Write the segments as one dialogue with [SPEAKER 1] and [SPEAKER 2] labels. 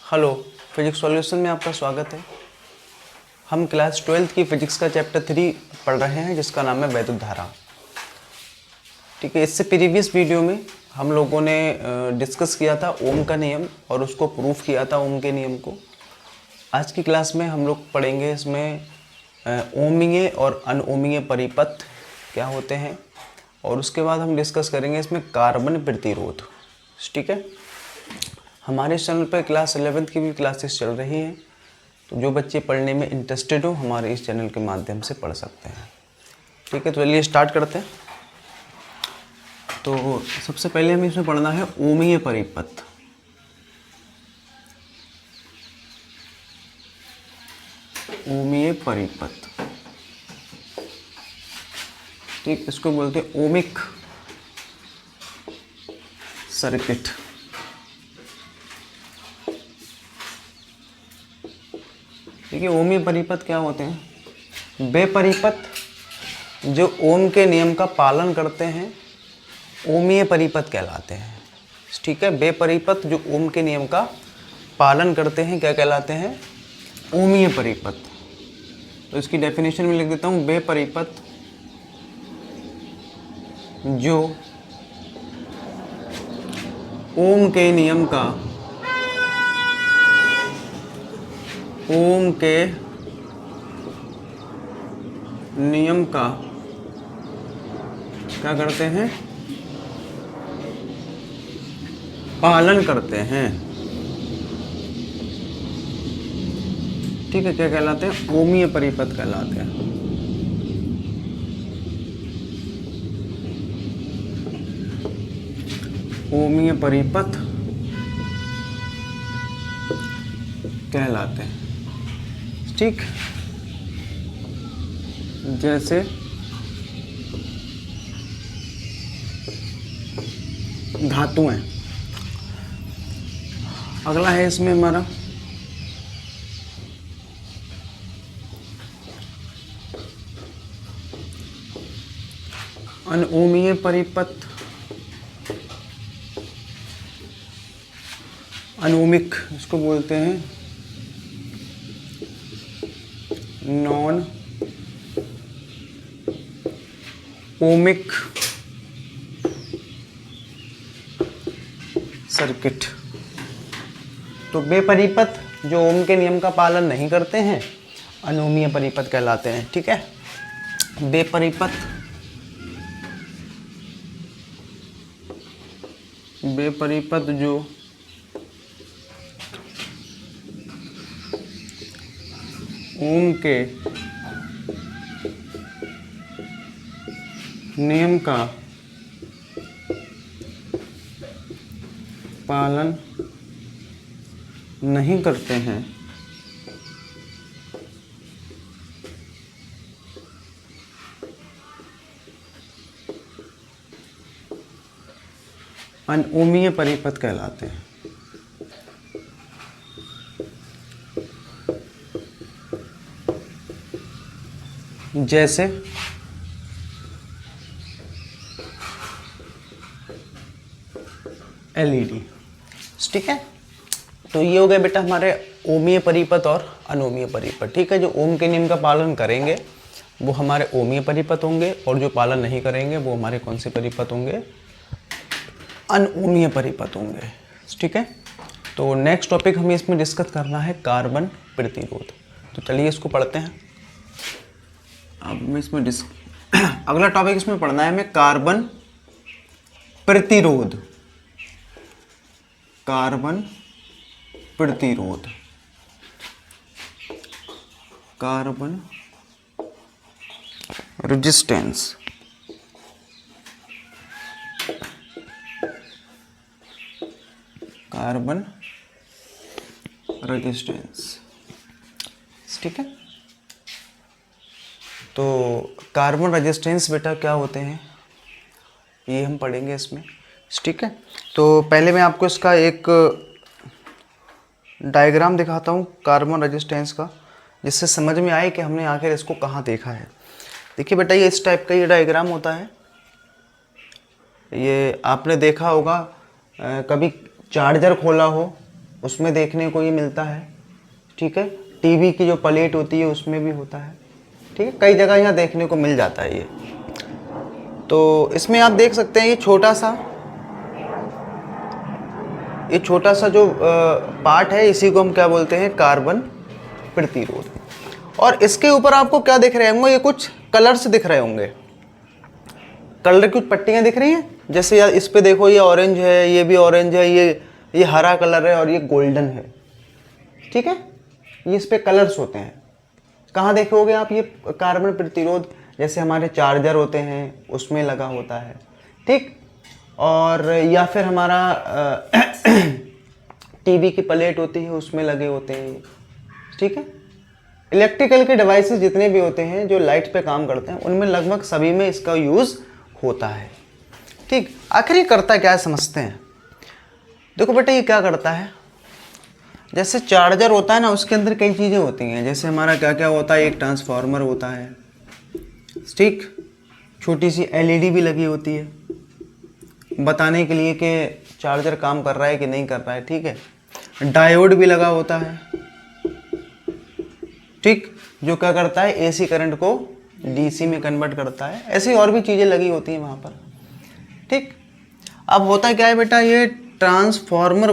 [SPEAKER 1] Hello, physics solution में आपका स्वागत है। हम क्लास 12th की फिजिक्स का चैप्टर 3 पढ़ रहे हैं जिसका नाम है वैद्युत धारा। ठीक है, इससे प्रीवियस वीडियो में हम लोगों ने डिस्कस किया था ओम का नियम और उसको प्रूफ किया था ओम के नियम को। आज की क्लास में हम लोग पढ़ेंगे इसमें ओमीय और अनओमीय परिपथ क्या होते हैं और उसके बाद हम डिस्कस करेंगे इसमें कार्बन प्रतिरोध। ठीक है, हमारे चैनल पर क्लास 11th की भी क्लासेस चल रही हैं, तो जो बच्चे पढ़ने में इंटरेस्टेड हो हमारे इस चैनल के माध्यम से पढ़ सकते हैं। ठीक है, तो चलिए स्टार्ट करते हैं। तो सबसे पहले हमें इसमें पढ़ना है ओमीय परिपथ। ओमीय परिपथ, ठीक, इसको बोलते हैं ओमिक सर्किट। देखिए, ओमीय परिपथ क्या होते हैं? वे परिपथ जो ओम के नियम का पालन करते हैं ओमीय परिपथ कहलाते हैं। ठीक है, वे परिपथ जो ओम के नियम का पालन करते हैं क्या कहलाते हैं? ओमीय परिपथ। तो इसकी डेफिनेशन में लिख देता हूँ, वे परिपथ जो ओम के नियम का क्या करते हैं? पालन करते हैं। ठीक है, क्या कहलाते हैं? ओमीय परिपथ कहलाते हैं। ओमीय परिपथ कहलाते हैं। ठीक, जैसे धातुएं। अगला है इसमें हमारा अनओमीय परिपथ। अनोमिक इसको बोलते हैं, नॉन ओमिक सर्किट। तो वे परिपथ जो ओम के नियम का पालन नहीं करते हैं अनोमीय परिपथ कहलाते हैं। ठीक है, वे परिपथ जो ओम के नियम का पालन नहीं करते हैं अनओमीय परिपथ कहलाते हैं। जैसे एलईडी। ठीक है, तो ये हो गए बेटा हमारे ओमीय परिपथ और अनोमीय परिपथ। ठीक है, जो ओम के नियम का पालन करेंगे वो हमारे ओमीय परिपथ होंगे और जो पालन नहीं करेंगे वो हमारे कौन से परिपथ होंगे? अनओमीय परिपथ होंगे। ठीक है, तो नेक्स्ट टॉपिक हमें इसमें डिस्कस करना है कार्बन प्रतिरोध। तो चलिए इसको पढ़ते हैं। अब मैं इसमें अगला टॉपिक इसमें पढ़ना है हमें कार्बन प्रतिरोध। कार्बन प्रतिरोध, कार्बन रेजिस्टेंस। Carbon resistance. ठीक है, तो कार्बन रेजिस्टेंस बेटा क्या होते हैं ये हम पढ़ेंगे इसमें। ठीक है, तो पहले मैं आपको इसका एक डायग्राम दिखाता हूँ कार्बन रेजिस्टेंस का, जिससे समझ में आए कि हमने आखिर इसको कहाँ देखा है। देखिए बेटा, ये इस टाइप का ये डायग्राम होता है। ये आपने देखा होगा कभी चार्जर खोला हो उसमें देखने को ये मिलता है। ठीक है, टीवी की जो प्लेट होती है उसमें भी होता है। ठीक है, कई जगह यहाँ देखने को मिल जाता है ये। तो इसमें आप देख सकते हैं ये छोटा सा जो पार्ट है, इसी को हम क्या बोलते हैं, कार्बन प्रतिरोध। और इसके ऊपर आपको क्या दिख रहे होंगे, ये कुछ कलर्स दिख रहे होंगे, कलर की कुछ पट्टियां दिख रही हैं। जैसे यार इस पे देखो, ये ऑरेंज है, ये भी ऑरेंज है, ये हरा कलर है और ये गोल्डन है। ठीक है, ये इस पे कलर्स होते हैं। कहाँ देखोगे आप ये कार्बन प्रतिरोध? जैसे हमारे चार्जर होते हैं उसमें लगा होता है। ठीक, और या फिर हमारा टीवी की प्लेट होती है उसमें लगे होते हैं। ठीक है, इलेक्ट्रिकल के डिवाइसेस जितने भी होते हैं जो लाइट पे काम करते हैं उनमें लगभग सभी में इसका यूज़ होता है। ठीक, आखिर ये करता क्या है समझते हैं। देखो बेटा, ये क्या करता है, जैसे चार्जर होता है ना, उसके अंदर कई चीज़ें होती हैं। जैसे हमारा क्या क्या होता है, एक ट्रांसफार्मर होता है। ठीक, छोटी सी एलईडी भी लगी होती है बताने के लिए कि चार्जर काम कर रहा है कि नहीं कर रहा है। ठीक है, डायोड भी लगा होता है। ठीक, जो क्या करता है, एसी करंट को डीसी में कन्वर्ट करता है। ऐसी और भी चीज़ें लगी होती हैं वहाँ पर। ठीक, अब होता क्या है बेटा, ये ट्रांसफार्मर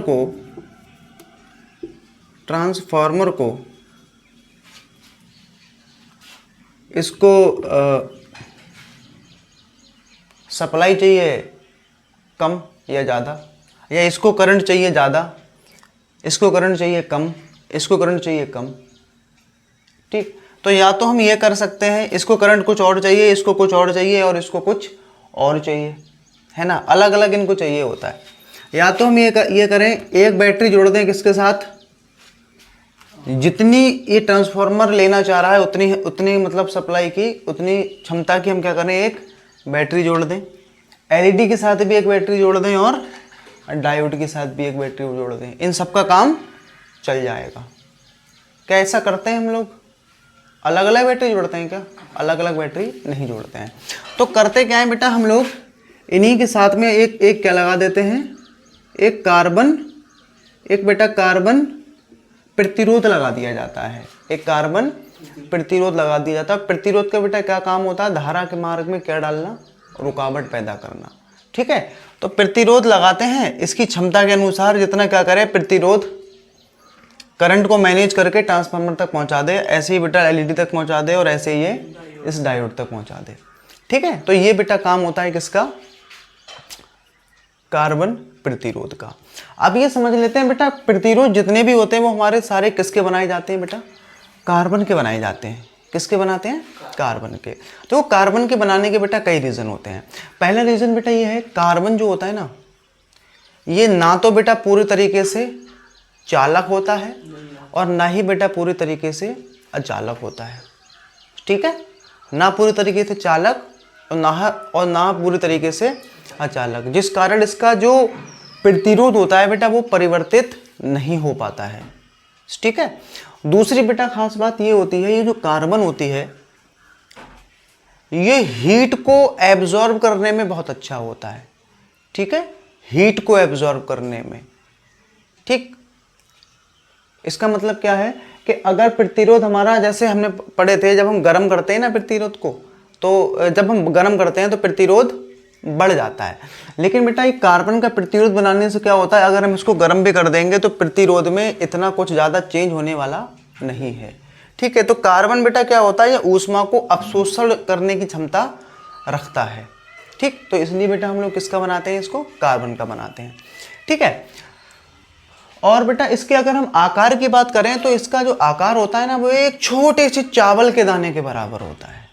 [SPEAKER 1] को इसको सप्लाई चाहिए कम या ज़्यादा, या इसको करंट चाहिए ज़्यादा, इसको करंट चाहिए कम, इसको करंट चाहिए कम। ठीक, तो या तो हम ये कर सकते हैं, इसको करंट कुछ और चाहिए, इसको कुछ और चाहिए और इसको कुछ और चाहिए, है ना, अलग अलग इनको चाहिए होता है। या तो हम ये करें, एक बैटरी जोड़ दें किसके साथ, जितनी ये ट्रांसफार्मर लेना चाह रहा है उतनी मतलब सप्लाई की, उतनी क्षमता की हम क्या करें, एक बैटरी जोड़ दें। एलईडी के साथ भी एक बैटरी जोड़ दें और डायोड के साथ भी एक बैटरी जोड़ दें, इन सब का काम चल जाएगा। क्या ऐसा करते हैं हम लोग? अलग अलग बैटरी जोड़ते हैं क्या? अलग अलग बैटरी नहीं जोड़ते हैं। तो करते क्या है बेटा, हम लोग इन्हीं के साथ में एक क्या लगा देते हैं, एक कार्बन प्रतिरोध लगा दिया जाता है। एक कार्बन प्रतिरोध लगा दिया जाता है। प्रतिरोध का बेटा क्या काम होता है, धारा के मार्ग में क्या डालना, रुकावट पैदा करना। ठीक है, तो प्रतिरोध लगाते हैं, इसकी क्षमता के अनुसार जितना क्या करे, प्रतिरोध करंट को मैनेज करके ट्रांसफार्मर तक पहुंचा दे, ऐसे ही बेटा एलईडी तक पहुंचा दे और ऐसे ही ये इस डायोड तक पहुंचा दे। ठीक है, तो ये बेटा काम होता है किसका, कार्बन प्रतिरोध का। अब ये समझ लेते हैं बेटा, प्रतिरोध जितने भी होते हैं वो हमारे सारे किसके बनाए जाते हैं बेटा, कार्बन के बनाए जाते हैं। किसके बनाते हैं, कार्बन के। तो कार्बन के बनाने के बेटा कई रीज़न होते हैं। पहला रीज़न बेटा ये है, कार्बन जो होता है ना, ये ना तो बेटा पूरी तरीके से चालक होता है और ना ही बेटा पूरी तरीके से अचालक होता है। ठीक है, ना पूरी तरीके से चालक और ना पूरी तरीके से अचालक, जिस कारण इसका जो प्रतिरोध होता है बेटा वो परिवर्तित नहीं हो पाता है। ठीक है, दूसरी बेटा खास बात ये होती है, ये जो कार्बन होती है ये हीट को एब्जॉर्ब करने में बहुत अच्छा होता है। ठीक है, हीट को एब्जॉर्ब करने में। ठीक, इसका मतलब क्या है कि अगर प्रतिरोध हमारा, जैसे हमने पढ़े थे, जब हम गर्म करते हैं ना प्रतिरोध को, तो जब हम गर्म करते हैं तो प्रतिरोध बढ़ जाता है। लेकिन बेटा ये कार्बन का प्रतिरोध बनाने से क्या होता है, अगर हम इसको गर्म भी कर देंगे तो प्रतिरोध में इतना कुछ ज़्यादा चेंज होने वाला नहीं है। ठीक है, तो कार्बन बेटा क्या होता है, ये ऊष्मा को अवशोषण करने की क्षमता रखता है। ठीक, तो इसलिए बेटा हम लोग किसका बनाते हैं, इसको कार्बन का बनाते हैं। ठीक है, और बेटा इसके अगर हम आकार की बात करें तो इसका जो आकार होता है ना, वो एक छोटे से चावल के दाने के बराबर होता है।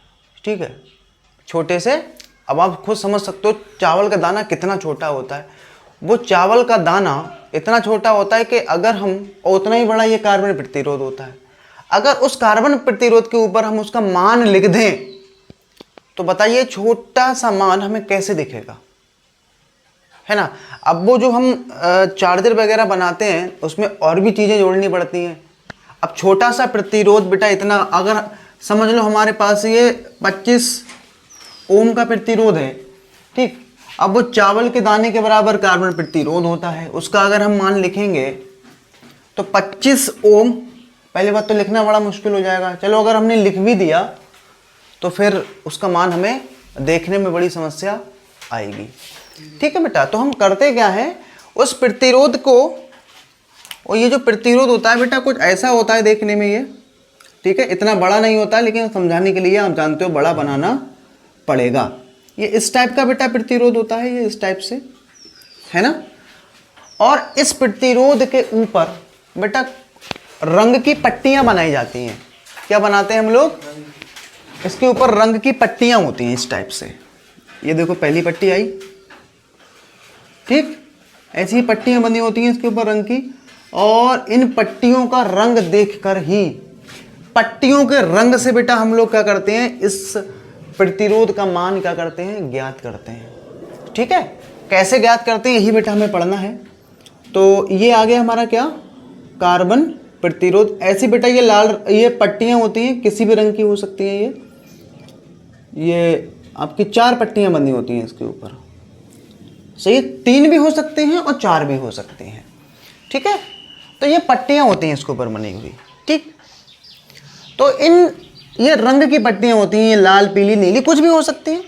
[SPEAKER 1] ठीक है, छोटे से, अब आप खुद समझ सकते हो चावल का दाना कितना छोटा होता है। वो चावल का दाना इतना छोटा होता है कि अगर हम, उतना ही बड़ा ये कार्बन प्रतिरोध होता है। अगर उस कार्बन प्रतिरोध के ऊपर हम उसका मान लिख दें तो बताइए छोटा सा मान हमें कैसे दिखेगा, है ना। अब वो जो हम चार्जर वगैरह बनाते हैं उसमें और भी चीज़ें जोड़नी पड़ती हैं। अब छोटा सा प्रतिरोध बेटा इतना, अगर समझ लो हमारे पास ये 25 ओम का प्रतिरोध है। ठीक, अब वो चावल के दाने के बराबर कार्बन प्रतिरोध होता है, उसका अगर हम मान लिखेंगे तो 25 ओम, पहली बात तो लिखना बड़ा मुश्किल हो जाएगा। चलो अगर हमने लिख भी दिया तो फिर उसका मान हमें देखने में बड़ी समस्या आएगी। ठीक है बेटा, तो हम करते क्या है, उस प्रतिरोध को, और ये जो प्रतिरोध होता है बेटा कुछ ऐसा होता है देखने में ये, ठीक है, इतना बड़ा नहीं होता है, लेकिन समझाने के लिए आप जानते हो बड़ा बनाना पड़ेगा। ये इस टाइप का बेटा प्रतिरोध होता है, ये इस टाइप से है ना। और इस प्रतिरोध के ऊपर बेटा रंग की पट्टियां बनाई जाती हैं। क्या बनाते हैं हम लोग, इसके ऊपर रंग की पट्टियां होती हैं इस टाइप से। ये देखो पहली पट्टी आई, ठीक, ऐसी ही पट्टियां बनी होती हैं इसके ऊपर रंग की, और इन पट्टियों का रंग देखकर ही, पट्टियों के रंग से बेटा हम लोग क्या करते हैं, इस प्रतिरोध का मान क्या करते हैं, ज्ञात करते हैं। ठीक है, कैसे ज्ञात करते हैं यही बेटा हमें पढ़ना है। तो ये आ गया हमारा क्या, कार्बन प्रतिरोध। ऐसी बेटा ये लाल, ये पट्टियां होती हैं, किसी भी रंग की हो सकती हैं। ये आपकी 4 पट्टियां बनी होती हैं इसके ऊपर, सही है, 3 भी हो सकते हैं और 4 भी हो सकते हैं। ठीक है, तो ये पट्टियां होती हैं इसके ऊपर बनी हुई। ठीक, तो ये रंग की पट्टियां होती हैं, ये लाल, पीली, नीली कुछ भी हो सकती हैं।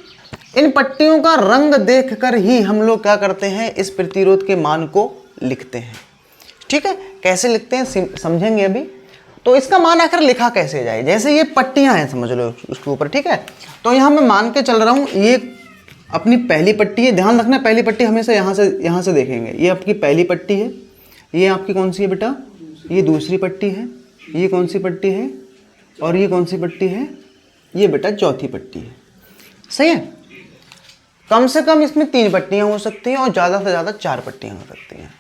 [SPEAKER 1] इन पट्टियों का रंग देखकर ही हम लोग क्या करते हैं, इस प्रतिरोध के मान को लिखते हैं। ठीक है, कैसे लिखते हैं समझेंगे अभी। तो इसका मान आखिर लिखा कैसे जाए, जैसे ये पट्टियां हैं समझ लो उसके ऊपर। ठीक है, तो यहाँ मैं मान के चल रहा हूँ, ये अपनी पहली पट्टी है, ध्यान रखना पहली पट्टी हमेशा यहाँ से देखेंगे। ये आपकी पहली पट्टी है, ये आपकी कौन सी है बेटा, ये दूसरी पट्टी है, ये कौन सी पट्टी है, और ये कौन सी पट्टी है, ये बेटा चौथी पट्टी है। सही है, कम से कम इसमें 3 पट्टियां हो सकती हैं और ज़्यादा से ज़्यादा 4 पट्टियां हो सकती हैं।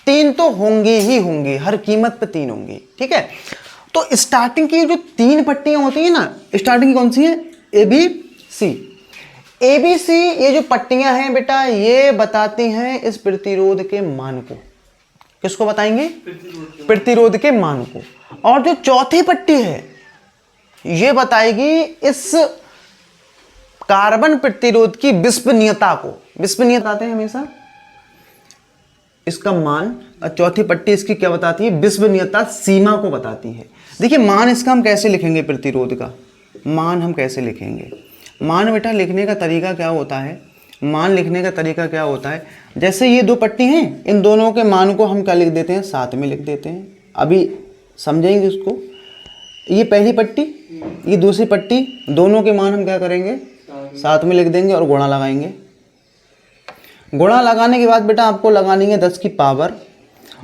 [SPEAKER 1] 3 तो होंगी ही होंगी, हर कीमत पे 3 होंगी। ठीक है, तो स्टार्टिंग की जो 3 पट्टियां होती हैं ना, स्टार्टिंग की कौन सी है, A B C. A B C ये जो पट्टियां हैं बेटा, ये बताती हैं इस प्रतिरोध के मान को। किसको बताएंगे, प्रतिरोध के मान को। और जो चौथी पट्टी है ये बताएगी इस कार्बन प्रतिरोध की विश्वसनीयता को। विश्वसनीयता आते हैं हमेशा इसका मान, और चौथी पट्टी इसकी क्या बताती है, विश्वसनीयता सीमा को बताती है। देखिए मान इसका हम कैसे लिखेंगे, प्रतिरोध का मान हम कैसे लिखेंगे। मान बेटा लिखने का तरीका क्या होता है, मान लिखने का तरीका क्या होता है, जैसे ये 2 पट्टी हैं, इन दोनों के मान को हम क्या लिख देते हैं, साथ में लिख देते हैं। अभी समझेंगे इसको। ये पहली पट्टी, ये दूसरी पट्टी, दोनों के मान हम क्या करेंगे, साथ में लिख देंगे और गुणा लगाएंगे। गुणा लगाने के बाद बेटा आपको लगानी है 10 की पावर,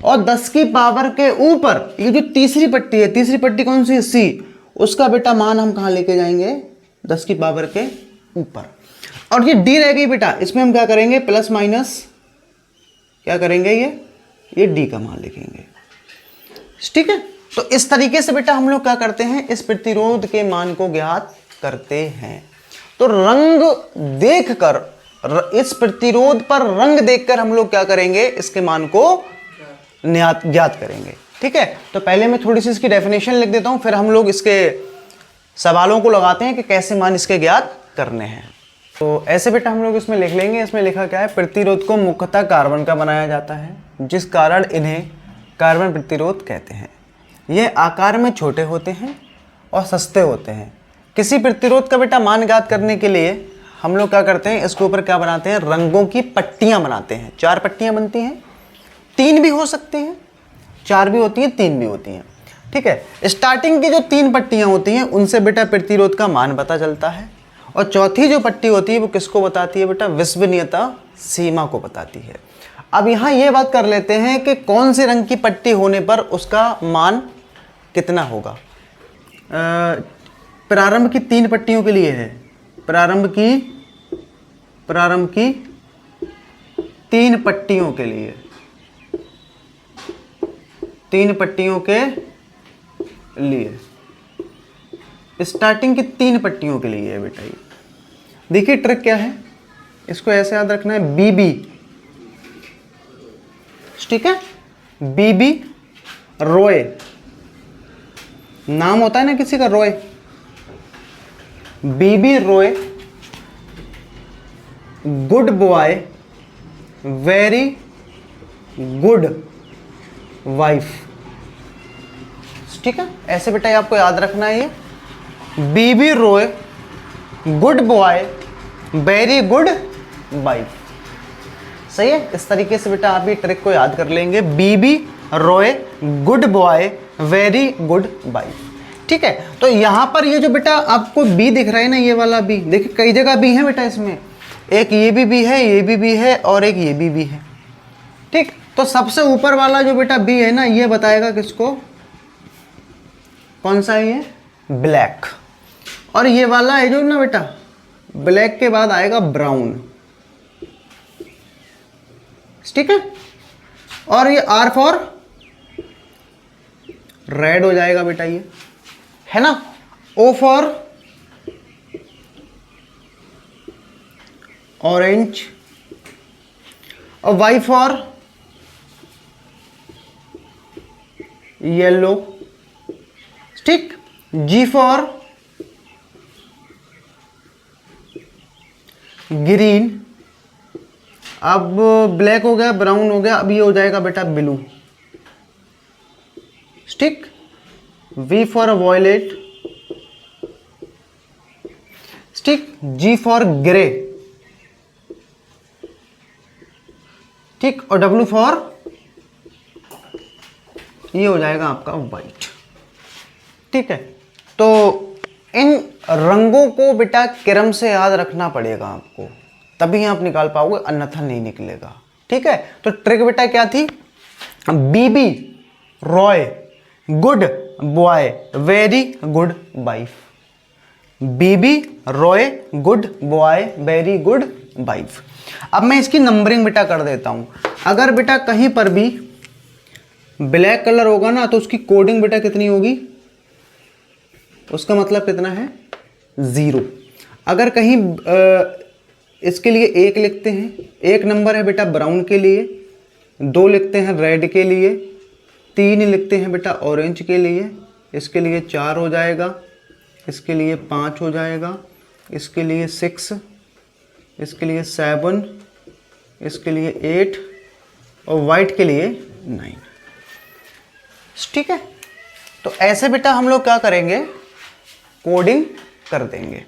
[SPEAKER 1] और 10 की पावर के ऊपर ये जो तीसरी पट्टी है, तीसरी पट्टी कौन सी है, सी, उसका बेटा मान हम कहाँ लेके जाएंगे, 10 की पावर के ऊपर। और ये डी रह गई बेटा, इसमें हम क्या करेंगे, प्लस माइनस क्या करेंगे, ये डी का मान लिखेंगे। ठीक है, तो इस तरीके से बेटा हम लोग क्या करते हैं, इस प्रतिरोध के मान को ज्ञात करते हैं। तो रंग देखकर, इस प्रतिरोध पर रंग देखकर हम लोग क्या करेंगे, इसके मान को ज्ञात करेंगे। ठीक है, तो पहले मैं थोड़ी सी इसकी डेफिनेशन लिख देता हूं, फिर हम लोग इसके सवालों को लगाते हैं कि कैसे मान इसके ज्ञात करने हैं। तो ऐसे बेटा हम लोग इसमें लिख लेंगे। इसमें लिखा क्या है, प्रतिरोध को मुख्यतः कार्बन का बनाया जाता है, जिस कारण इन्हें कार्बन प्रतिरोध कहते हैं। ये आकार में छोटे होते हैं और सस्ते होते हैं। किसी प्रतिरोध का बेटा मान ज्ञात करने के लिए हम लोग क्या करते हैं, इसके ऊपर क्या बनाते हैं, रंगों की पट्टियां बनाते हैं। 4 पट्टियां बनती हैं, 3 भी हो सकती हैं, 4 भी होती हैं, 3 भी होती हैं। ठीक है, स्टार्टिंग की जो 3 पट्टियां होती हैं उनसे बेटा प्रतिरोध का मान पता चलता है, और चौथी जो पट्टी होती है वो किसको बताती है बेटा, विश्वसनीयता सीमा को बताती है। अब यहाँ ये बात कर लेते हैं कि कौन से रंग की पट्टी होने पर उसका मान कितना होगा। प्रारंभ की 3 पट्टियों के लिए है, प्रारंभ की 3 पट्टियों के लिए, 3 पट्टियों के लिए, स्टार्टिंग की 3 पट्टियों के लिए है बेटा। ये देखिए ट्रिक क्या है, इसको ऐसे याद रखना है, बीबी। ठीक है, बीबी रॉय नाम होता है ना किसी का, Roy, B B Roy, good boy, very good wife. ठीक है, ऐसे बेटा ये आपको याद रखना है। ये B B Roy good boy very good wife, सही है। इस तरीके से बेटा आप ये ट्रिक को याद कर लेंगे, B B Roy good boy very good wife, ठीक है। तो यहां पर ये जो बेटा आपको बी दिख रहा है ना, ये वाला बी, देखिए कई जगह बी है बेटा इसमें, एक ये भी बी है, ये भी बी है और एक ये भी बी है, ठीक। तो सबसे ऊपर वाला जो बेटा बी है ना, ये बताएगा किसको, कौन सा है ये, ब्लैक। और ये वाला है जो ना बेटा, ब्लैक के बाद आएगा ब्राउन, ठीक है। और ये आर फॉर रेड हो जाएगा बेटा, ये है ना। ओ फॉर ऑरेंज और वाई फॉर येलो, ठीक। जी फॉर ग्रीन, अब ब्लैक हो गया, ब्राउन हो गया, अब ये हो जाएगा बेटा ब्लू, ठीक। वी फॉर वॉयलेट, ठीक। जी फॉर ग्रे, ठीक। और डब्ल्यू फॉर, ये हो जाएगा आपका वाइट, ठीक है। तो इन रंगों को बेटा क्रम से याद रखना पड़ेगा आपको, तभी आप निकाल पाओगे, अन्यथा नहीं निकलेगा, ठीक है। तो ट्रिक बेटा क्या थी, B B Roy good boy very good wife, B B Roy good boy very good wife. अब मैं इसकी नंबरिंग बेटा कर देता हूं। अगर बेटा कहीं पर भी ब्लैक कलर होगा ना, तो उसकी कोडिंग बेटा कितनी होगी, उसका मतलब कितना है, 0। अगर कहीं इसके लिए 1 लिखते हैं, 1 नंबर है बेटा ब्राउन के लिए, 2 लिखते हैं रेड के लिए, 3 लिखते हैं बेटा ऑरेंज के लिए, इसके लिए 4 हो जाएगा, इसके लिए 5 हो जाएगा, इसके लिए 6, इसके लिए 7, इसके लिए 8 और वाइट के लिए 9, ठीक है। तो ऐसे बेटा हम लोग क्या करेंगे, कोडिंग कर देंगे,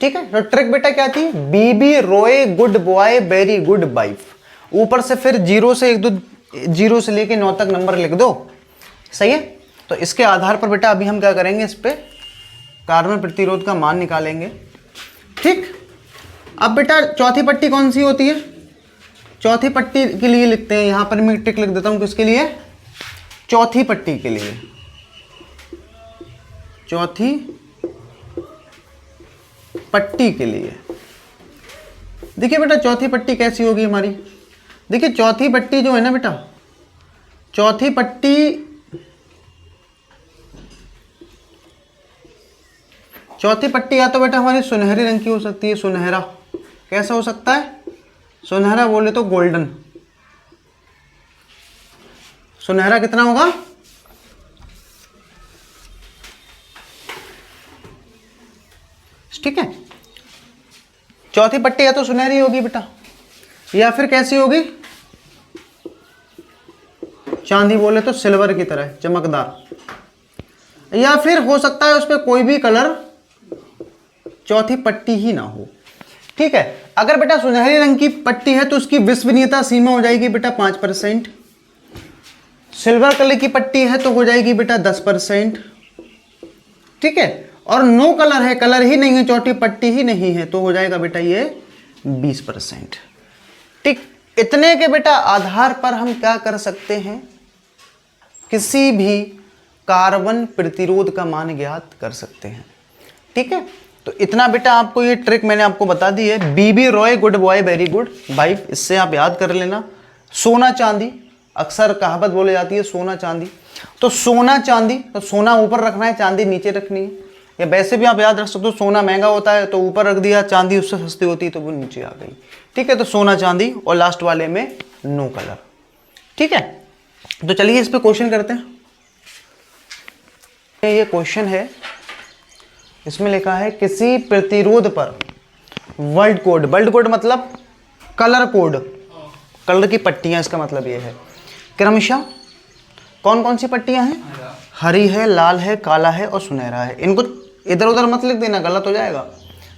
[SPEAKER 1] ठीक है। तो ट्रिक बेटा क्या थी, B B Roy good boy very good wife, ऊपर से फिर 0 से 0 से लेके 9 तक नंबर लिख दो, सही है। तो इसके आधार पर बेटा अभी हम क्या करेंगे, इस पे कार्बन प्रतिरोध का मान निकालेंगे, ठीक। अब बेटा चौथी पट्टी कौन सी होती है, चौथी पट्टी के लिए लिखते हैं, यहां पर मैं टिक लिख देता हूं, किसके लिए, चौथी पट्टी के लिए, चौथी पट्टी के लिए। देखिए बेटा चौथी पट्टी कैसी होगी हमारी, देखिए चौथी पट्टी जो है ना बेटा, चौथी पट्टी या तो बेटा हमारी सुनहरे रंग की हो सकती है, सुनहरा, कैसा हो सकता है, सुनहरा बोले तो गोल्डन, सुनहरा कितना होगा, ठीक है। चौथी पट्टी या तो सुनहरी होगी बेटा, या फिर कैसी होगी, चांदी बोले तो सिल्वर की तरह चमकदार, या फिर हो सकता है उस पर कोई भी कलर चौथी पट्टी ही ना हो, ठीक है। अगर बेटा सुनहरे रंग की पट्टी है तो उसकी विश्वसनीयता सीमा हो जाएगी बेटा 5%, सिल्वर कलर की पट्टी है तो हो जाएगी बेटा 10%, ठीक है। और नो कलर है, कलर ही नहीं है, चौथी पट्टी ही नहीं है, तो हो जाएगा बेटा ये 20%, ठीक। इतने के बेटा आधार पर हम क्या कर सकते हैं, किसी भी कार्बन प्रतिरोध का मान ज्ञात कर सकते हैं, ठीक है। तो इतना बेटा आपको ये ट्रिक मैंने आपको बता दी है, B B Roy good boy very good wife, इससे आप याद कर लेना। सोना चांदी, अक्सर कहावत बोली जाती है सोना चांदी, तो सोना चांदी, तो सोना ऊपर रखना है, चांदी नीचे रखनी है, या वैसे भी आप याद रख सकते हो, सोना महंगा होता है तो ऊपर रख दिया, चांदी उससे सस्ती होती है तो वो नीचे आ गई, ठीक है। तो सोना चांदी, और लास्ट वाले में नो कलर, ठीक है। तो चलिए इस पे क्वेश्चन करते हैं। ये क्वेश्चन है, इसमें लिखा है किसी प्रतिरोध पर वर्ल्ड कोड, वर्ल्ड कोड मतलब कलर कोड, कलर की पट्टियां, इसका मतलब ये है क्रमशः कौन कौन सी पट्टियां हैं, हरी है, लाल है, काला है और सुनहरा है। इनको इधर उधर मत लिख देना, गलत हो जाएगा,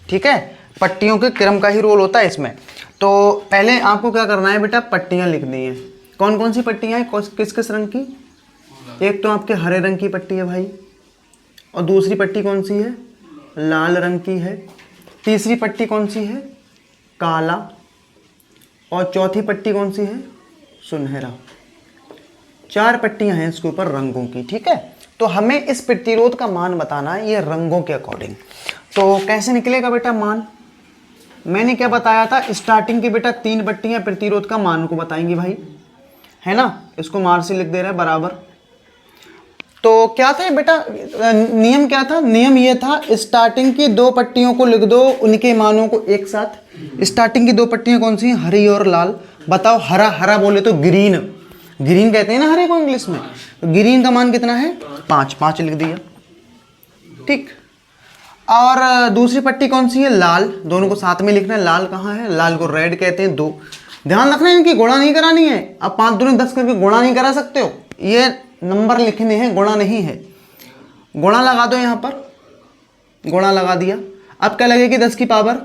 [SPEAKER 1] ठीक है। पट्टियों के क्रम का ही रोल होता है इसमें। तो पहले आपको क्या करना है बेटा, पट्टियाँ लिखनी है। कौन कौन सी पट्टियाँ हैं, किस किस रंग की? एक तो आपके हरे रंग की पट्टी है भाई, और दूसरी पट्टी कौन सी है, लाल रंग की है। तीसरी पट्टी कौन सी है, काला, और चौथी पट्टी कौन सी है, सुनहरा। 4 पट्टियां हैं इसके ऊपर रंगों की, ठीक है। तो हमें इस प्रतिरोध का मान बताना है ये रंगों के अकॉर्डिंग। तो कैसे निकलेगा बेटा मान? मैंने क्या बताया था, स्टार्टिंग की बेटा 3 पट्टियां प्रतिरोध का मान को बताएंगी भाई, है ना। इसको मार से लिख दे रहे हैं बराबर। तो क्या था बेटा, नियम क्या था? नियम ये था, स्टार्टिंग की 2 पट्टियों को लिख दो, उनके मानों को एक साथ। स्टार्टिंग की 2 पट्टियां कौन सी हैं, हरी और लाल। बताओ, हरा, हरा बोले तो ग्रीन, ग्रीन कहते हैं ना हरे को इंग्लिश में। तो ग्रीन का मान कितना है, 5, 5 लिख दिया, ठीक। और दूसरी पट्टी कौन सी है, लाल। दोनों को साथ में लिखना है। लाल कहाँ है, लाल को रेड कहते हैं, 2। ध्यान रखना है इनकी गुणा नहीं करानी है। अब 5 दूनी 10 करके गुणा नहीं करा सकते हो, ये नंबर लिखने हैं, गुणा नहीं है। गुणा लगा दो, यहाँ पर गुणा लगा दिया। अब क्या लगेगी 10 की पावर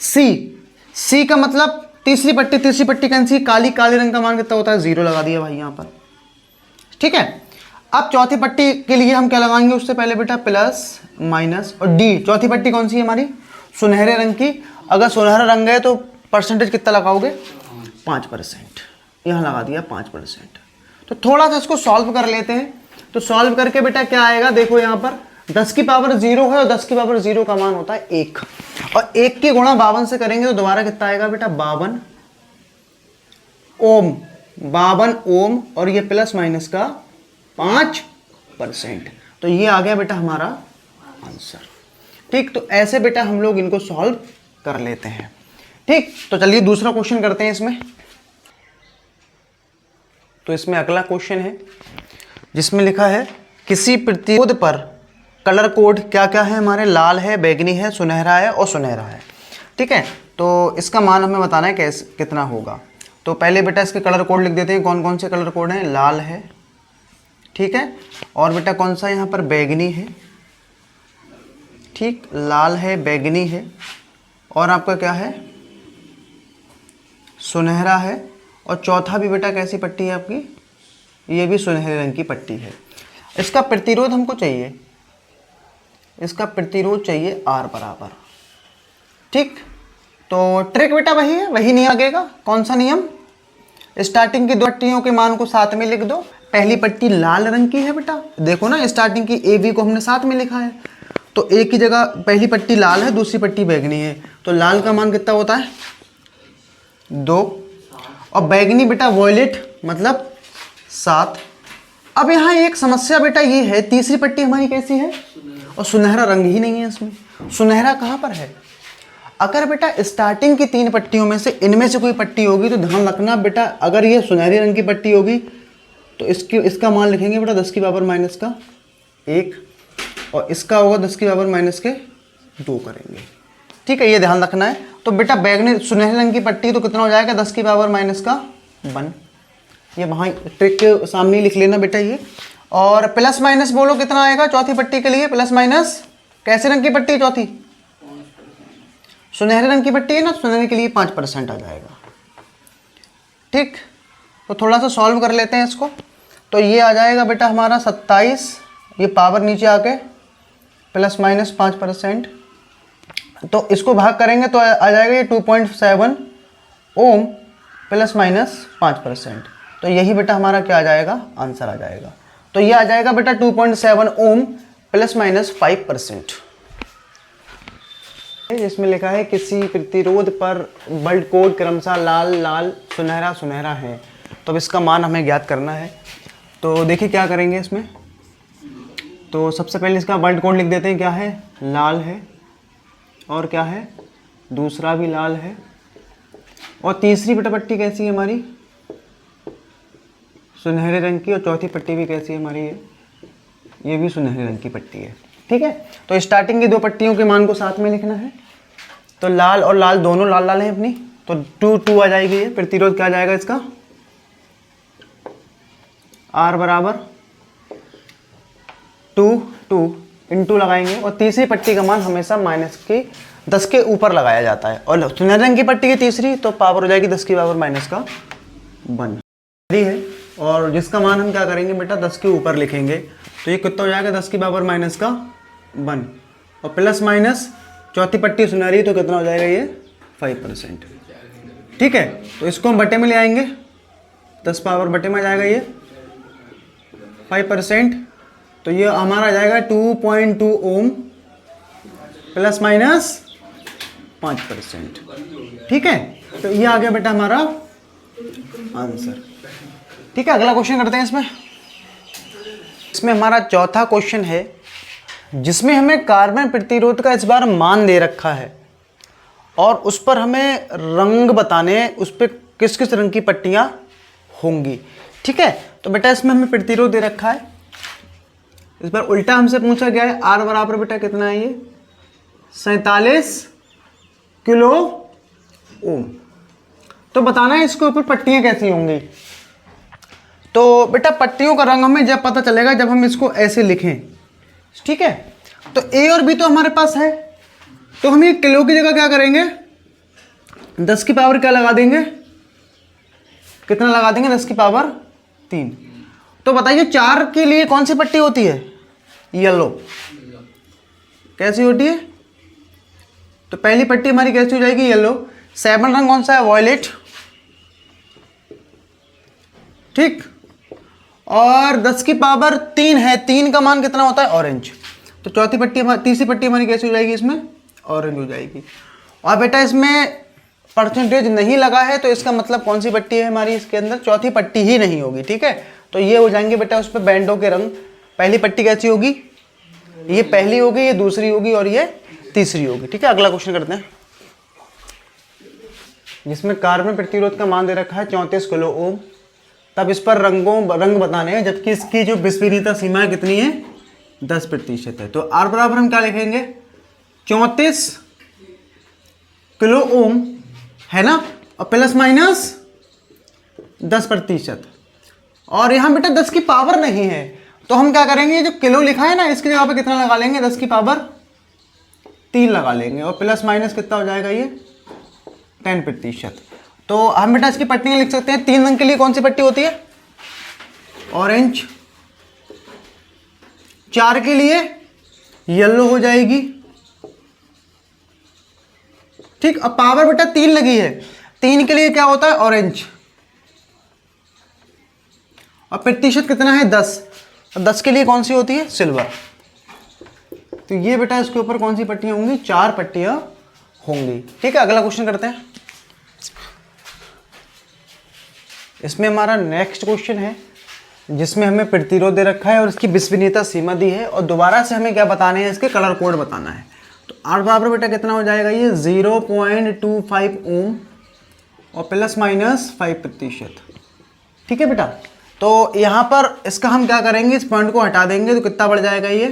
[SPEAKER 1] सी का मतलब तीसरी पट्टी कैंसी, काली, काले रंग का मान कितना होता है, 0 लगा दिया भाई यहाँ पर, ठीक है। अब चौथी पट्टी के लिए हम क्या लगाएंगे, उससे पहले बेटा प्लस माइनस और डी। चौथी पट्टी कौन सी है हमारी, सुनहरे रंग की। अगर सुनहरा रंग है तो परसेंटेज कितना लगाओगे, 5%, यहाँ लगा दिया 5%। तो थोड़ा सा इसको सॉल्व कर लेते हैं। तो सॉल्व करके बेटा क्या आएगा, देखो यहाँ पर 10 की पावर 0 है, और 10 की पावर 0 का मान होता है 1, और 1 की गुणा 52 से करेंगे तो दोबारा कितना आएगा बेटा, 52 ओम, 52 ओम, और ये प्लस माइनस का 5%। तो ये आ गया बेटा हमारा आंसर, ठीक। तो ऐसे बेटा हम लोग इनको सॉल्व कर लेते हैं, ठीक। तो चलिए दूसरा क्वेश्चन करते हैं इसमें। तो इसमें अगला क्वेश्चन है जिसमें लिखा है किसी प्रतिरोध पर कलर कोड क्या क्या है हमारे, लाल है, बैगनी है, सुनहरा है और सुनहरा है, ठीक है। तो इसका मान हमें बताना है कैसे, कितना होगा। तो पहले बेटा इसके कलर कोड लिख देते हैं। कौन कौन से कलर कोड हैं, लाल है, ठीक है, और बेटा कौन सा यहाँ पर, बैगनी है, ठीक, लाल है, बैगनी है, और आपका क्या है, सुनहरा है, और चौथा भी बेटा कैसी पट्टी है आपकी, ये भी सुनहरे रंग की पट्टी है। इसका प्रतिरोध हमको चाहिए, इसका प्रतिरोध चाहिए R बराबर, ठीक। तो ट्रिक बेटा वही है, वही नियम लगेगा। कौन सा नियम, स्टार्टिंग की 2 पट्टियों के मान को साथ में लिख दो। पहली पट्टी लाल रंग की है बेटा, देखो ना स्टार्टिंग की ए बी को हमने साथ में लिखा है। तो ए की जगह पहली पट्टी लाल है, दूसरी पट्टी बैगनी है, तो लाल का मान कितना होता है, 2, और बैगनी बेटा वॉयलेट मतलब 7। अब यहाँ एक समस्या बेटा ये है, तीसरी पट्टी हमारी कैसी है, और सुनहरा रंग ही नहीं है इसमें। सुनहरा कहाँ पर है, अगर बेटा स्टार्टिंग की 3 पट्टियों में से इनमें से कोई पट्टी होगी तो ध्यान रखना बेटा, अगर ये सुनहरे रंग की पट्टी होगी तो इसका मान लिखेंगे बेटा 10 की पावर माइनस का 1, और इसका होगा 10 की पावर माइनस के 2 करेंगे, ठीक है, ये ध्यान रखना है। तो बेटा बैगनी सुनहरे रंग की पट्टी तो कितना हो जाएगा, 10 की पावर माइनस का 1, ये वहाँ ट्रिक के सामने लिख लेना बेटा ये। और प्लस माइनस बोलो कितना आएगा चौथी पट्टी के लिए, प्लस माइनस कैसे रंग की पट्टी है चौथी, सुनहरे रंग की पट्टी है ना, सुनहरे के लिए 5% आ जाएगा, ठीक। तो थोड़ा सा सॉल्व कर लेते हैं इसको। तो ये आ जाएगा बेटा हमारा 27, ये पावर नीचे आके प्लस माइनस 5%, तो इसको भाग करेंगे तो आ जाएगा ये 2.7 ओम प्लस माइनस 5%। तो यही बेटा हमारा क्या आ जाएगा, आंसर आ जाएगा। तो ये आ जाएगा बेटा 2.7 ओम प्लस माइनस 5%, जिसमें लिखा है किसी प्रतिरोध पर बल्ट कोड क्रमशः लाल लाल सुनहरा सुनहरा है। तो अब इसका मान हमें ज्ञात करना है। तो देखिए क्या करेंगे इसमें। तो सबसे पहले इसका बल्ट कोड लिख देते हैं, क्या है, लाल है, और क्या है, दूसरा भी लाल है, और तीसरी बेटा पट्टी कैसी है हमारी, सुनहरे रंग की, और चौथी पट्टी भी कैसी है हमारी, ये भी सुनहरे रंग की पट्टी है, ठीक है। तो स्टार्टिंग की 2 पट्टियों के मान को साथ में लिखना है। तो लाल और लाल दोनों लाल लाल हैं अपनी, तो 2 आ जाएगी ये। प्रतिरोध क्या आ जाएगा इसका, R बराबर 2 2 इंटू लगाएंगे और तीसरी पट्टी का मान हमेशा माइनस के 10 के ऊपर लगाया जाता है। और सुनहरे रंग की पट्टी की तीसरी तो पावर हो जाएगी 10 की पावर माइनस का 1 है। और जिसका मान हम क्या करेंगे बेटा 10 के ऊपर लिखेंगे, तो ये कितना हो जाएगा 10 की पावर माइनस का 1 और प्लस माइनस चौथी पट्टी सुनहरी तो कितना हो जाएगा ये 5%। ठीक है, तो इसको हम बटे में ले आएंगे, 10 पावर बटे में आ जाएगा ये 5%, तो ये हमारा आ जाएगा 2.2 ओम प्लस माइनस 5%। ठीक है, तो ये आ गया बेटा हमारा आंसर। ठीक है, अगला क्वेश्चन करते हैं। इसमें हमारा चौथा क्वेश्चन है जिसमें हमें कार्बन प्रतिरोध का इस बार मान दे रखा है और उस पर हमें रंग बताने, उस पर किस किस रंग की पट्टियां होंगी। ठीक है, तो बेटा इसमें हमें प्रतिरोध दे रखा है, इस बार उल्टा हमसे पूछा गया है। आर बराबर बेटा कितना है ये 47 किलो ओम। तो बताना है इसके ऊपर पट्टियां कैसी होंगी। तो बेटा पट्टियों का रंग हमें जब पता चलेगा जब हम इसको ऐसे लिखें। ठीक है, तो ए और बी तो हमारे पास है, तो हम ये किलो की जगह क्या करेंगे 10 की पावर क्या लगा देंगे, कितना लगा देंगे 10 की पावर 3। तो बताइए 4 के लिए कौन सी पट्टी होती है येलो, कैसी होती है। तो पहली पट्टी हमारी कैसी हो जाएगी येलो। 7 रंग कौन सा है वॉयलेट। ठीक, और 10 की पावर 3 है, 3 का मान कितना होता है ऑरेंज। तो चौथी पट्टी तीसरी पट्टी हमारी कैसी हो जाएगी इसमें ऑरेंज हो जाएगी। और बेटा इसमें परसेंटेज नहीं लगा है तो इसका मतलब कौन सी पट्टी है हमारी इसके अंदर चौथी पट्टी ही नहीं होगी। ठीक है, तो ये हो जाएंगे बेटा उस पर बैंडों के रंग। पहली पट्टी कैसी होगी, ये पहली होगी, ये दूसरी होगी और ये तीसरी होगी। ठीक है, अगला क्वेश्चन करते हैं जिसमें कार्बन प्रतिरोध का मान दे रखा है 34 किलो ओम। तब इस पर रंग बताने हैं, जबकि इसकी जो विस्फीर्यता सीमा है कितनी है 10% है। तो आर बराबर हम क्या लिखेंगे 34 किलो ओम है ना, और प्लस माइनस 10%। और यहां बेटा 10 की पावर नहीं है तो हम क्या करेंगे, जो किलो लिखा है ना इसकी जगह पे कितना लगा लेंगे 10 की पावर 3 लगा लेंगे और प्लस माइनस कितना हो जाएगा ये 10%। तो हम बेटा इसकी पट्टियां लिख सकते हैं। 3 रंग के लिए कौन सी पट्टी होती है ऑरेंज, 4 के लिए येलो हो जाएगी। ठीक, अब पावर बेटा 3 लगी है, 3 के लिए क्या होता है ऑरेंज, और प्रतिशत कितना है 10, और 10 के लिए कौन सी होती है सिल्वर। तो ये बेटा इसके ऊपर कौन सी पट्टियां होंगी 4 पट्टियां होंगी। ठीक है, अगला क्वेश्चन करते हैं। इसमें हमारा नेक्स्ट क्वेश्चन है जिसमें हमें प्रतिरोध दे रखा है और इसकी विस्फीर्यता सीमा दी है और दोबारा से हमें क्या बताने हैं इसके कलर कोड बताना है। तो आर बराबर बेटा कितना हो जाएगा ये 0.25 ओम और प्लस माइनस 5%। ठीक है बेटा, तो यहाँ पर इसका हम क्या करेंगे इस पॉइंट को हटा देंगे तो कितना बढ़ जाएगा ये,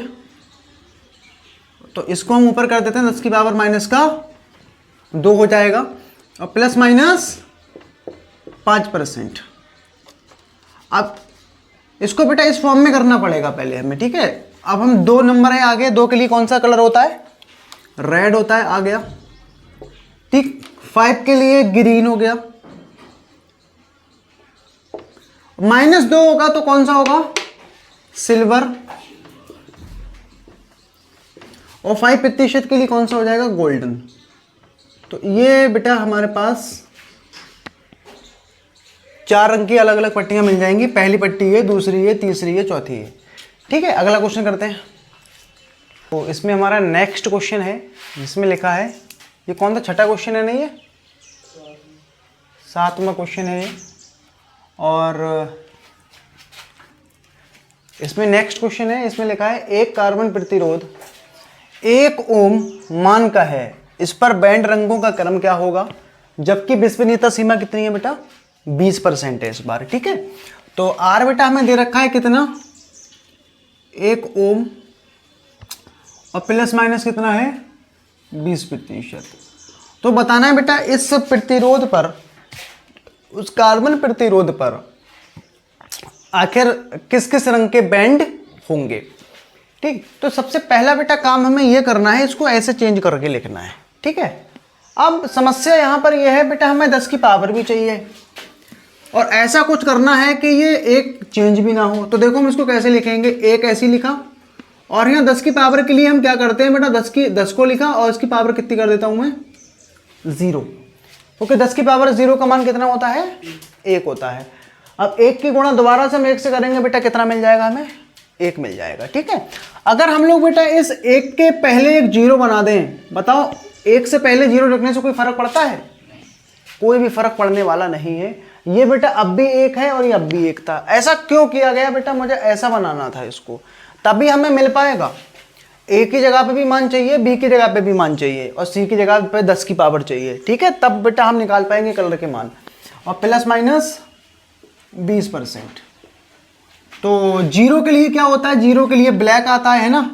[SPEAKER 1] तो इसको हम ऊपर कर देते हैं 10 की पावर माइनस का 2 हो जाएगा और प्लस माइनस 5%। अब इसको बेटा इस फॉर्म में करना पड़ेगा पहले हमें। ठीक है, अब हम 2 नंबर है आगे, 2 के लिए कौन सा कलर होता है रेड होता है आ गया। ठीक, 5 के लिए ग्रीन हो गया, -2 होगा तो कौन सा होगा सिल्वर, और 5% के लिए कौन सा हो जाएगा गोल्डन। तो ये बेटा हमारे पास 4 रंग की अलग अलग पट्टियां मिल जाएंगी। पहली पट्टी है, दूसरी है, तीसरी है, चौथी है। ठीक है, अगला क्वेश्चन करते हैं। तो इसमें हमारा नेक्स्ट क्वेश्चन है जिसमें लिखा है, ये कौन सा छठा क्वेश्चन है नहीं है 7वां क्वेश्चन है ये, और इसमें नेक्स्ट क्वेश्चन है, इसमें लिखा है एक कार्बन प्रतिरोध 1 ओम मान का है, इस पर बैंड रंगों का क्रम क्या होगा, जबकि विस्फीर्यता सीमा कितनी है बेटा 20% है इस बार। ठीक है, तो आर बेटा हमें दे रखा है कितना 1 ओम और प्लस माइनस कितना है 20%। तो बताना है बेटा इस प्रतिरोध पर, उस कार्बन प्रतिरोध पर आखिर किस किस रंग के बैंड होंगे। ठीक। तो सबसे पहला बेटा काम हमें ये करना है, इसको ऐसे चेंज करके लिखना है, ठीक है। अब समस्या यहाँ पर यह है बेटा, हमें 10 की पावर भी चाहिए और ऐसा कुछ करना है कि ये एक चेंज भी ना हो। तो देखो हम इसको कैसे लिखेंगे, एक ऐसी लिखा और यहाँ 10 की पावर के लिए हम क्या करते हैं बेटा, 10 को लिखा और इसकी पावर कितनी कर देता हूँ मैं, 0। ओके, 10 की पावर 0 का मान कितना होता है, 1 होता है। अब 1 की गुणा दोबारा से हम 1 से करेंगे बेटा, कितना मिल जाएगा हमें, 1 मिल जाएगा, ठीक है। अगर हम लोग बेटा इस 1 के पहले एक 0 बना दें, बताओ 1 से पहले 0 रखने से कोई फर्क पड़ता है, कोई भी फर्क पड़ने वाला नहीं है। ये बेटा अब भी 1 है और ये अब भी 1 था। ऐसा क्यों किया गया बेटा, मुझे ऐसा बनाना था इसको, तभी हमें मिल पाएगा। ए की जगह पे भी मान चाहिए, बी की जगह पे भी मान चाहिए और सी की जगह पे 10 की पावर चाहिए, ठीक है। तब बेटा हम निकाल पाएंगे कलर के मान। और प्लस माइनस 20%। तो 0 के लिए क्या होता है, 0 के लिए ब्लैक आता है ना।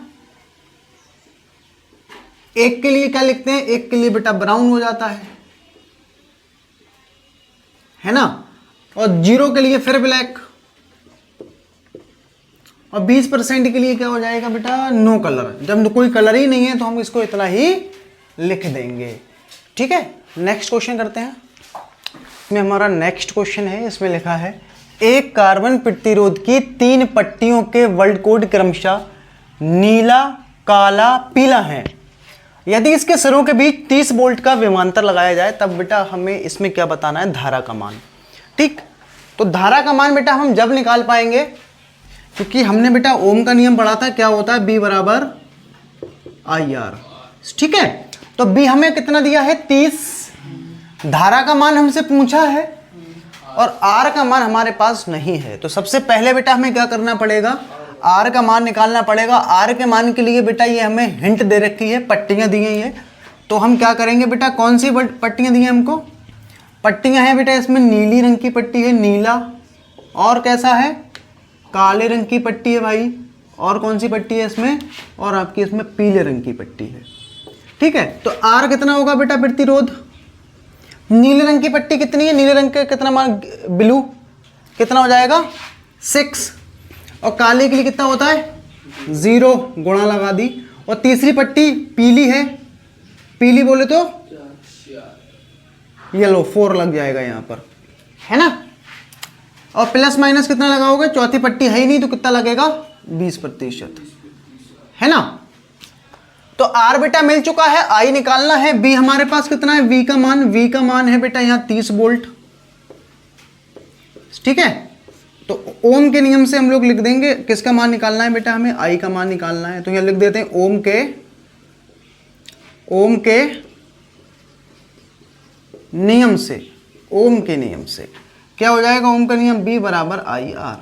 [SPEAKER 1] 1 के लिए क्या लिखते हैं, 1 के लिए बेटा ब्राउन हो जाता है ना। और 0 के लिए फिर ब्लैक और 20% के लिए क्या हो जाएगा बेटा, नो कलर। जब कोई कलर ही नहीं है तो हम इसको इतना ही लिख देंगे, ठीक है। नेक्स्ट क्वेश्चन करते हैं। इसमें हमारा नेक्स्ट क्वेश्चन है, इसमें लिखा है एक कार्बन प्रतिरोध की 3 पट्टियों के वर्ल्ड कोड क्रमशः नीला, काला, पीला है। यदि इसके सिरों के बीच 30 वोल्ट का विभवांतर लगाया जाए तब बेटा हमें इसमें क्या बताना है, धारा का मान, ठीक। तो धारा का मान बेटा हम जब निकाल पाएंगे, क्योंकि हमने बेटा ओम का नियम पढ़ा था, क्या होता है, B बराबर IR, ठीक है। तो B हमें कितना दिया है, 30। धारा का मान हमसे पूछा है और R का मान हमारे पास नहीं है। तो सबसे पहले बेटा हमें क्या करना पड़ेगा, R का मान निकालना पड़ेगा। R के मान के लिए बेटा ये हमें हिंट दे रखी है, पट्टियां दी गई है। तो हम क्या करेंगे बेटा, कौन सी पट्टियां दी हैं हमको, पट्टियां हैं बेटा इसमें नीली रंग की पट्टी है, नीला, और कैसा है, काले रंग की पट्टी है भाई, और कौन सी पट्टी है इसमें, और आपकी इसमें पीले रंग की पट्टी है, ठीक है। तो R कितना होगा बेटा प्रतिरोध, नीले रंग की पट्टी कितनी है, नीले रंग का कितना मान, ब्लू कितना हो जाएगा 6, और काले के लिए कितना होता है 0, गुणा लगा दी। और तीसरी पट्टी पीली है, पीली बोले तो येलो, 4 लग जाएगा यहाँ पर, है ना। और प्लस माइनस कितना लगाओगे, चौथी पट्टी है ही नहीं तो कितना लगेगा 20%, है ना। तो R बेटा मिल चुका है, I निकालना है। B हमारे पास कितना है, V का मान है बेटा यहाँ 30 वोल्ट, ठीक है। तो ओम के नियम से हम लोग लिख देंगे किसका मान निकालना है बेटा, हमें I का मान निकालना है। तो यहाँ लिख देते हैं ओम के नियम से, ओम के नियम से क्या हो जाएगा, ओम का नियम B बराबर IR।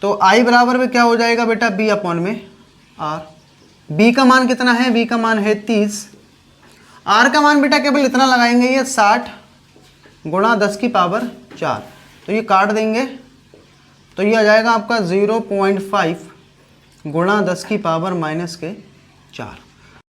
[SPEAKER 1] तो I बराबर में क्या हो जाएगा बेटा, B अपॉन में R। B का मान कितना है, B का मान है 30। R का मान बेटा केवल इतना लगाएंगे, ये 60 गुणा 10 की पावर 4। तो ये काट देंगे तो ये आ जाएगा आपका 0.5 गुणा 10 की पावर -4।